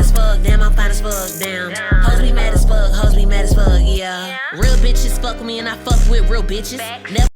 as fuck, damn, I'm fine as fuck, damn. Hoes be mad as fuck, yeah. Real bitches fuck with me and I fuck with real bitches. Never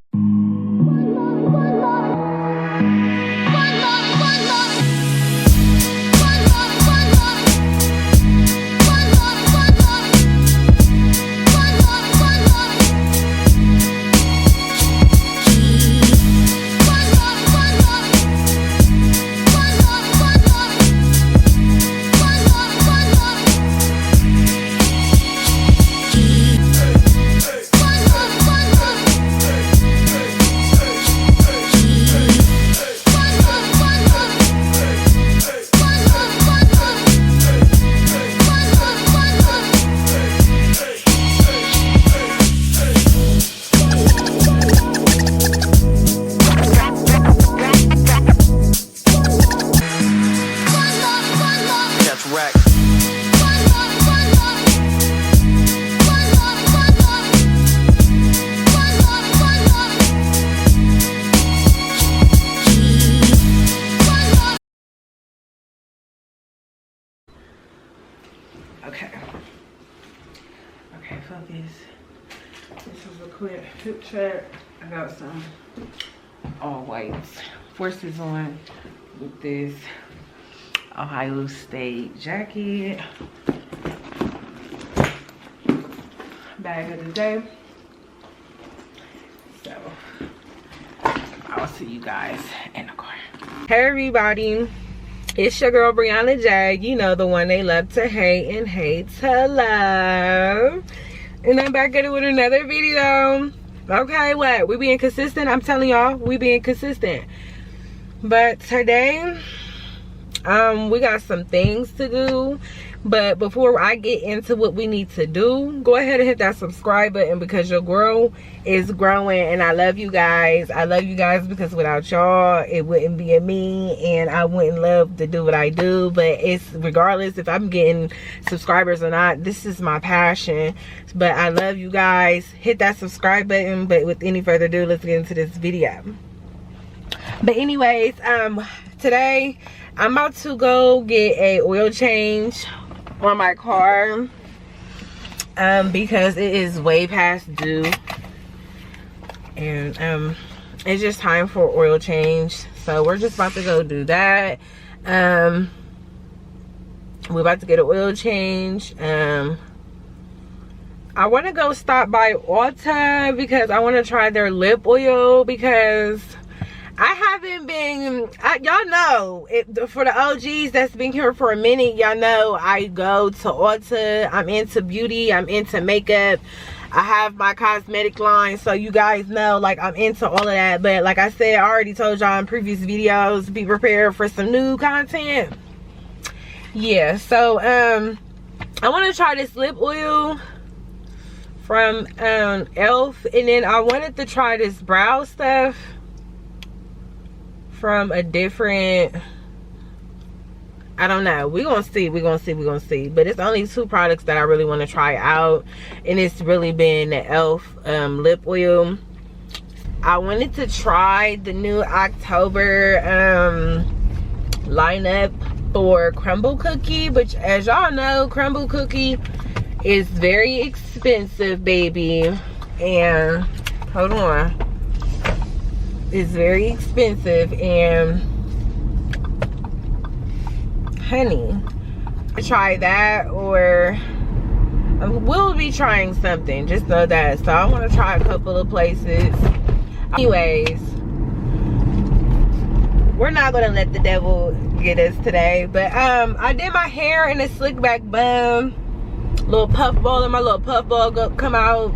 Okay, focus. This is a quick fit check. I got some all whites forces on with this Ohio State jacket. Bag of the day. So I'll see you guys in the car. Hey everybody. It's your girl Brianna Jag, you know, the one they love to hate and hate to love. And I'm back at it with another video. Okay, what? We being consistent? I'm telling y'all, we being consistent. But today, we got some things to do. But before I get into what we need to do, go ahead and hit that subscribe button because your girl is growing and I love you guys. I love you guys because without y'all, it wouldn't be a me and I wouldn't love to do what I do. But it's regardless if I'm getting subscribers or not, this is my passion. But I love you guys. Hit that subscribe button. But with any further ado, let's get into this video. But anyways, today I'm about to go get a oil change on my car because it is way past due and it's just time for oil change, so we're just about to go do that. We're about to get an oil change. I want to go stop by Ulta because I want to try their lip oil because I haven't been, y'all know, for the OGs that's been here for a minute, y'all know I go to Ulta. I'm into beauty, I'm into makeup, I have my cosmetic line, so you guys know, like, I'm into all of that. But like I said, I already told y'all in previous videos, be prepared for some new content. Yeah, so I want to try this lip oil from Elf, and then I wanted to try this brow stuff from a different, I don't know, we're gonna see. But it's only two products that I really want to try out, and it's really been the Elf lip oil. I wanted to try the new October lineup for crumble cookie, which, as y'all know, crumble cookie is very expensive, baby. And hold on, it's very expensive. And honey, try that, or we'll be trying something, just know that. So I want to try a couple of places. Anyways, we're not gonna let the devil get us today. But I did my hair in a slick back bun, little puff ball, and my little puff ball come out,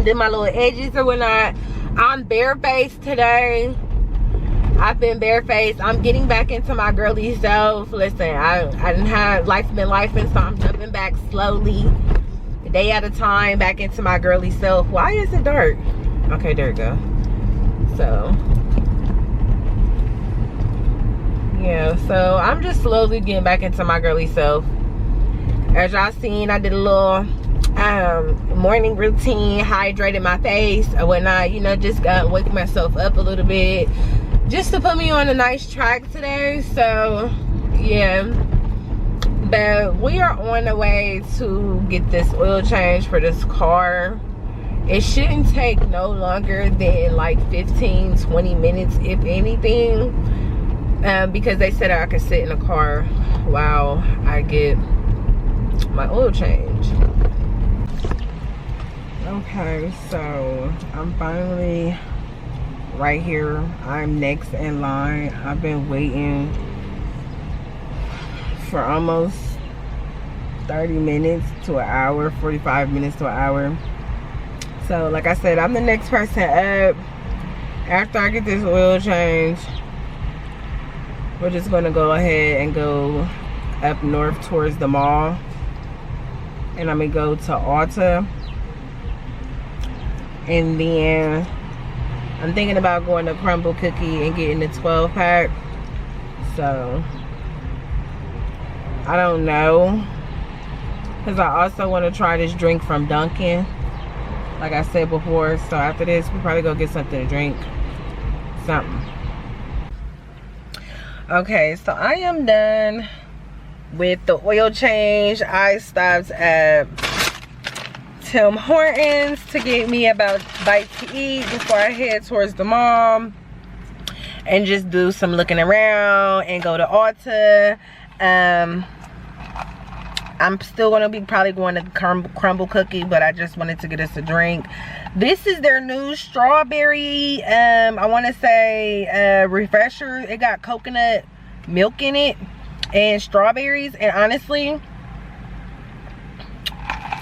did my little edges or whatnot. I'm barefaced today. I've been barefaced. I'm getting back into my girly self. Listen, I didn't have, life's been life, and so I'm jumping back slowly, a day at a time, back into my girly self. Why is it dark? Okay, there we go. So yeah, so I'm just slowly getting back into my girly self. As y'all seen, I did a little morning routine, hydrated my face and whatnot, you know, just wake myself up a little bit just to put me on a nice track today. So yeah, But we are on the way to get this oil change for this car. It shouldn't take no longer than like 15-20 minutes, if anything, because they said I could sit in the car while I get my oil change. Okay, so I'm finally right here. I'm next in line. I've been waiting for almost 30 minutes to an hour, 45 minutes to an hour. So like I said, I'm the next person up. After I get this oil change, we're just gonna go ahead and go up north towards the mall, and I'm gonna go to Ulta, and then I'm thinking about going to Crumble Cookie and getting the 12-pack. So I don't know, because I also want to try this drink from Dunkin', like I said before. So after this, we'll probably go get something to drink, something. Okay, so I am done with the oil change. I stopped at Tim Hortons to get me a bite to eat before I head towards the mall and just do some looking around and go to Ulta. I'm still gonna be probably going to Crumble Cookie, but I just wanted to get us a drink. This is their new strawberry, I want to say refresher. It got coconut milk in it and strawberries, and honestly,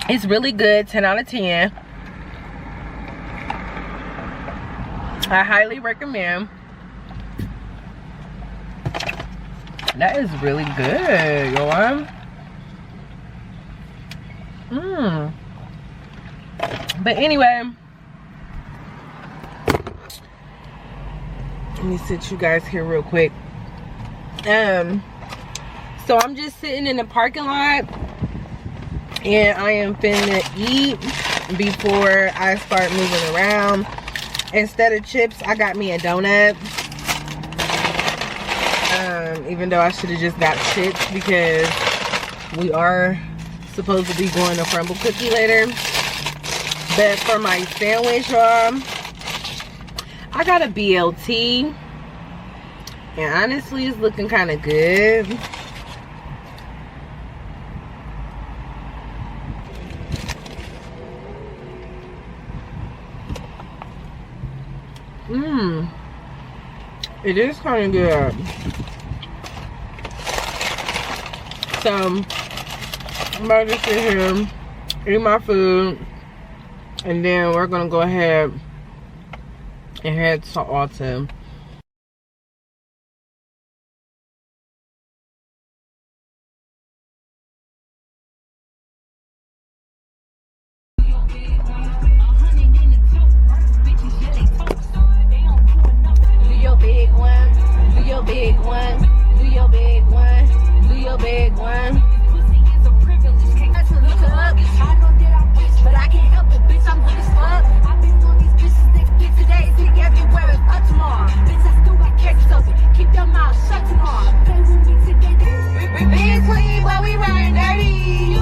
it's really good. 10 out of 10. I highly recommend. That is really good, y'all. But anyway, let me sit you guys here real quick. So I'm just sitting in the parking lot, and I am finna eat before I start moving around. Instead of chips, I got me a donut. Even though I should have just got chips, because we are supposed to be going to Crumble Cookie later. But for my sandwich, y'all, I got a BLT, and honestly, it's looking kind of good. It is kind of good. So I'm about to sit here, eat my food, and then we're gonna go ahead and head to Ulta. Do your big one, do your big one, do your big one, do your big one. But I can't help it, bitch, I'm good as fuck. I've been on these bitches, they get today, see everywhere, it's up tomorrow. Bitch, I still got cases open, keep your mouth shut tomorrow. Play with me today, we been clean, but we riding dirty.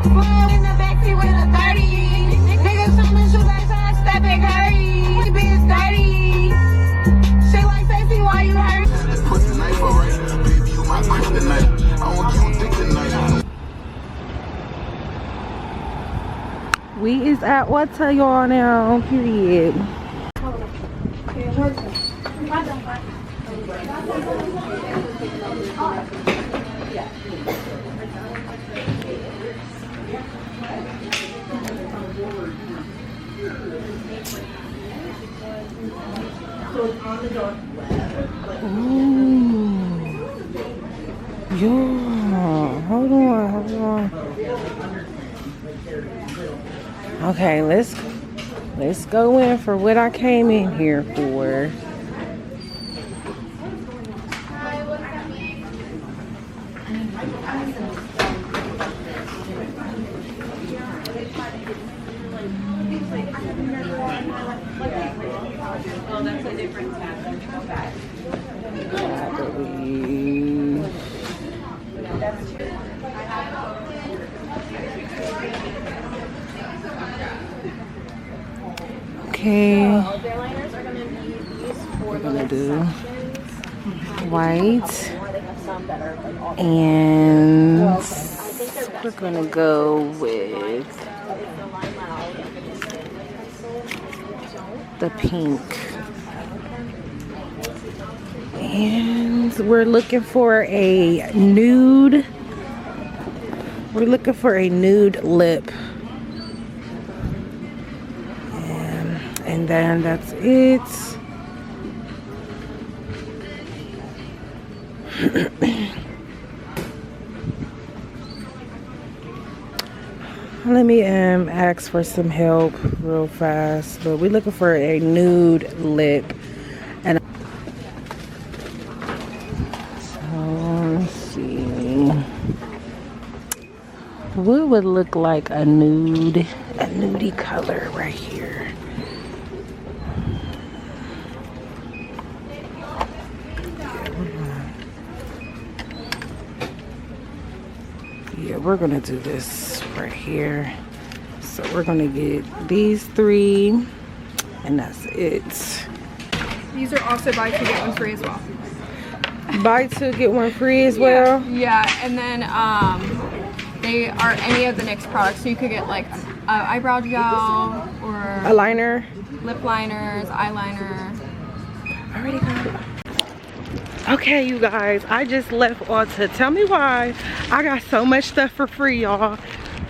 Flow in the backseat with a 30. Niggas trying to shoot like trying to step and hurry. We been dirty. Shit like Stacy, why you hurt? Pussy knife, alright. Baby, you my kryptonite. I want you dick tonight. We is at Ulta, y'all, now, period. Ooh. Yeah, hold on. Okay, let's go in for what I came in here for. Oh, that's a different tab. Okay. I believe. That's true. Okay. So the liners are going to be used for We're the gonna lip do sections. white, Or they have some that are like all and I think they're best we're for gonna like go but with if the line loud, you can just get like pencil. the pink. And we're looking for a nude. We're looking for a nude lip. And then that's it. Let me ask for some help real fast. But we're looking for a nude lip. And so let's see. What would look like a nudie color right here? Yeah, we're gonna do this right here. So we're gonna get these 3, and that's it. These are also buy 2 get 1 free as well. Buy 2 get 1 free as well. Yeah, and then they are any of the NYX products. So you could get like eyebrow gel or A liner. lip liners, eyeliner. I already got it. Okay, you guys, I just left Ulta. Tell me why I got so much stuff for free, y'all.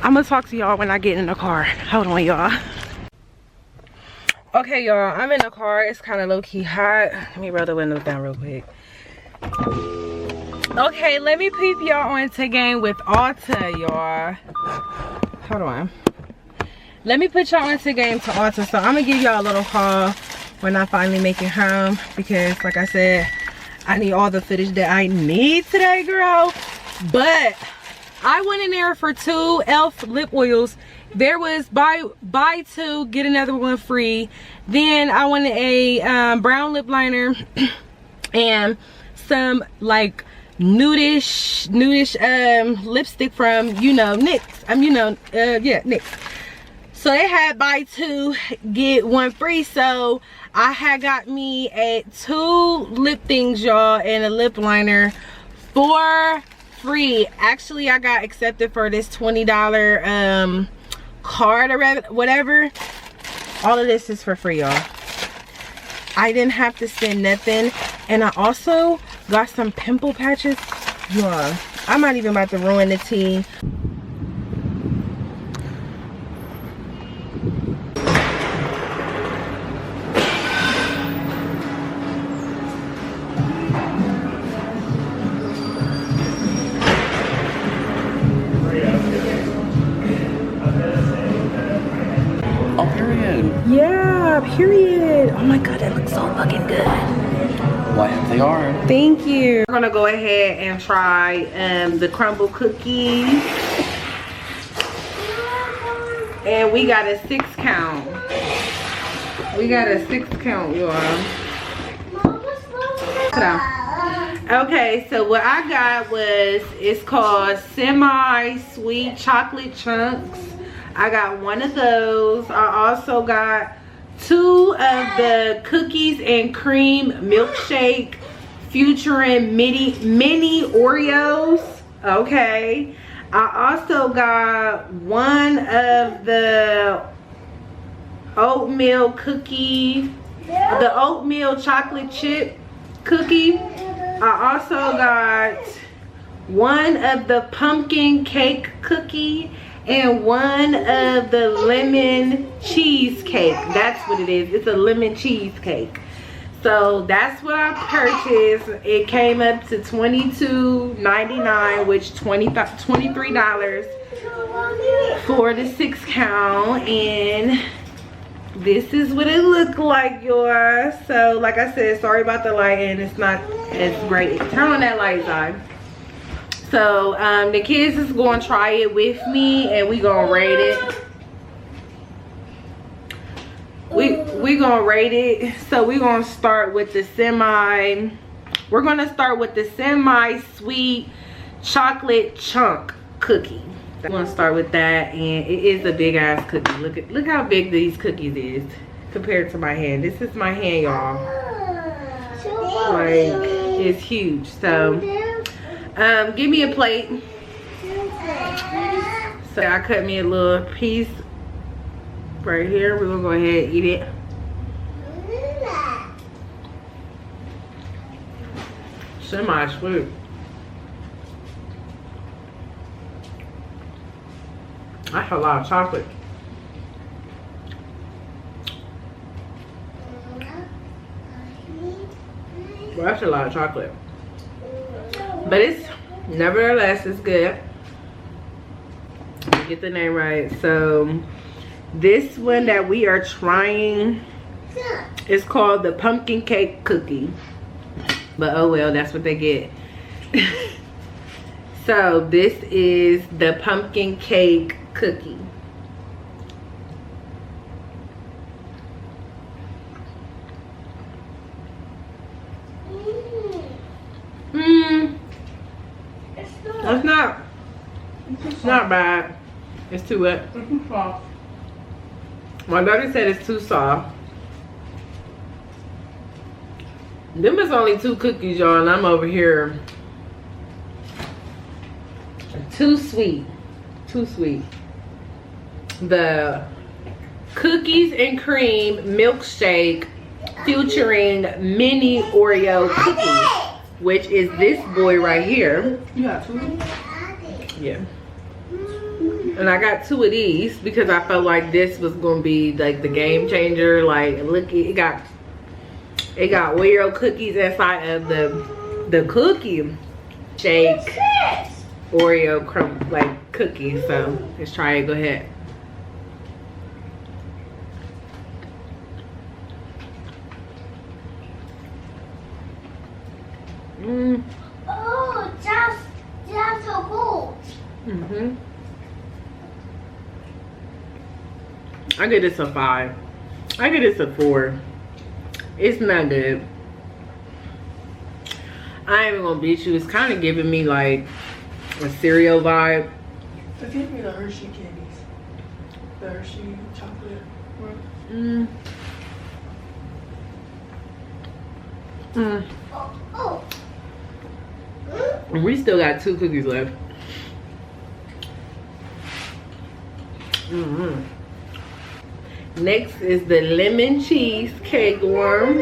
I'm gonna talk to y'all when I get in the car. Hold on, y'all. Okay, y'all, I'm in the car. It's kind of low-key hot. Let me roll the windows down real quick. Okay, let me peep y'all on to game with Ulta, y'all. Hold on. Let me put y'all into game to Ulta. So I'm gonna give y'all a little haul when I finally make it home, because like I said, I need all the footage that I need today, girl. But I went in there for 2 e.l.f. lip oils. There was buy 2 get another one free. Then I wanted a brown lip liner and some like nudish lipstick from NYX. Yeah, NYX. So they had buy 2 get 1 free. So I had got me 2 lip things, y'all, and a lip liner for free. Actually, I got accepted for this $20 card or whatever. All of this is for free, y'all. I didn't have to spend nothing. And I also got some pimple patches. Y'all, I'm not even about to ruin the tea. Oh, period. Yeah, period. Oh my god, that looks so fucking good. Why, they are. Thank you. We're gonna go ahead and try the crumble cookies. And we got a 6 count. We got a 6 count, y'all. Okay, so what I got was, it's called semi-sweet chocolate chunks. I got 1 of those. I also got 2 of the cookies and cream milkshake featuring mini Oreos. Okay. I also got 1 of the oatmeal cookie, the oatmeal chocolate chip cookie. I also got 1 of the pumpkin cake cookie and 1 of the lemon cheesecake. That's what it is. It's a lemon cheesecake. So that's what I purchased. It came up to $22.99, which $23 for the 6 count. And this is what it looked like, y'all. So like I said, sorry about the lighting. It's not as great. Turn on that light, Zai. So the kids is going to try it with me, and we gonna rate it. We gonna rate it. So we gonna start with the semi-sweet chocolate chunk cookie. I'm gonna start with that, and it is a big ass cookie. Look how big these cookies is. compared to my hand. This is my hand, y'all. Like, it's huge. So, give me a plate. So I cut me a little piece right here. We're gonna go ahead and eat it. Semi-sweet. That's a lot of chocolate. Well, that's a lot of chocolate. But it's, nevertheless, it's good. Let me get the name right. So, this one that we are trying is called the pumpkin cake cookie. But oh well, that's what they get. So, this is the pumpkin cake cookie. It's not bad. It's too wet. It's too soft. My daughter said it's too soft. Them is only 2 cookies, y'all, and I'm over here. Too sweet. Too sweet. The cookies and cream milkshake featuring mini Oreo cookies, which is this boy right here. You got 2? Yeah. And I got 2 of these because I felt like this was gonna be like the game changer. Like, look, it got Oreo cookies inside of the cookie shake Oreo crumb like cookie. So let's try it. Go ahead. Oh, that's so cool. I give this a 5. I give this a 4. It's not good. I ain't even gonna beat you. It's kind of giving me like a cereal vibe. It gives me the Hershey candies. The Hershey chocolate one. Oh. We still got 2 cookies left. Next is the lemon cheesecake one.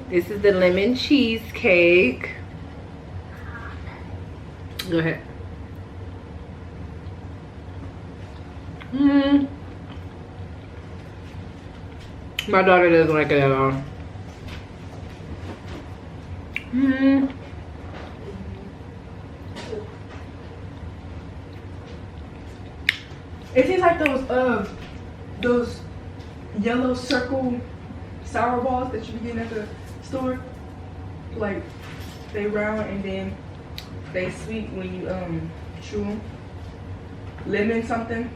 This is the lemon cheesecake. Go ahead. My daughter doesn't like it at all. It tastes like those yellow circle sour balls that you be getting at the store. Like, they round and then they sweet when you chew them. Lemon something.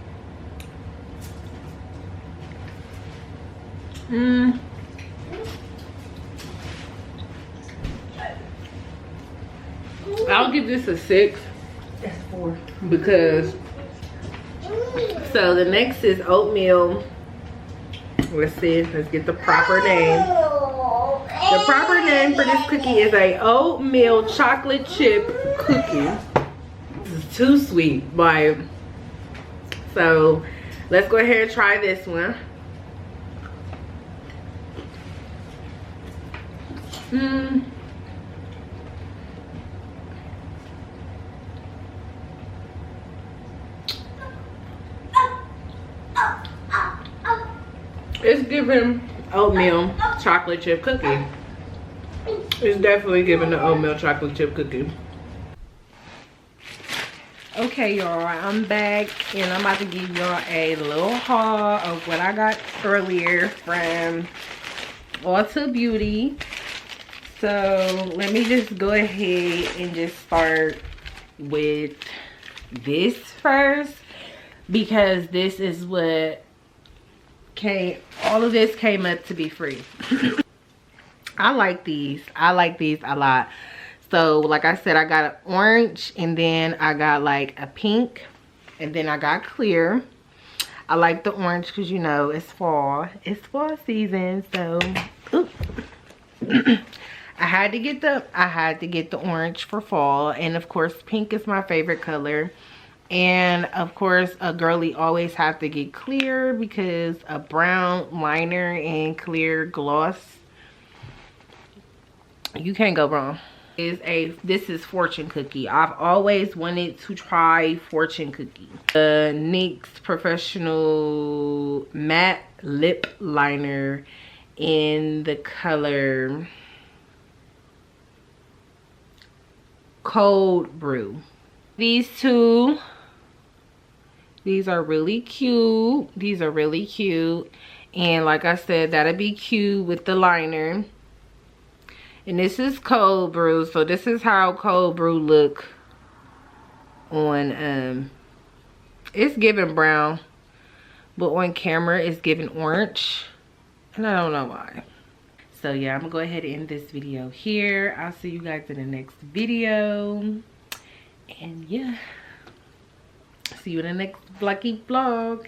I'll give this a 6. That's 4. Because so the next is oatmeal. Let's see, let's get the proper name. The proper name for this cookie is a oatmeal chocolate chip cookie. This is too sweet, like. So let's go ahead and try this one. It's giving oatmeal chocolate chip cookie. It's definitely giving the oatmeal chocolate chip cookie. Okay, y'all, I'm back and I'm about to give y'all a little haul of what I got earlier from Ulta Beauty. So let me just go ahead and just start with this first, because this is what all of this came up to be free. I like these a lot. So like I said, I got an orange, and then I got like a pink, and then I got clear. I like the orange because, you know, it's fall. It's fall season, so I had to get the orange for fall. And of course, pink is my favorite color. And of course, a girly always have to get clear because a brown liner and clear gloss, you can't go wrong. This is Fortune Cookie. I've always wanted to try Fortune Cookie. The NYX Professional Matte Lip Liner in the color Cold Brew. These two, these are really cute. These are really cute. And like I said, that'll be cute with the liner. And this is Cold Brew. So this is how Cold Brew look on, it's giving brown, but on camera it's giving orange. And I don't know why. So yeah, I'm gonna go ahead and end this video here. I'll see you guys in the next video. And yeah, see you in the next vloggy vlog.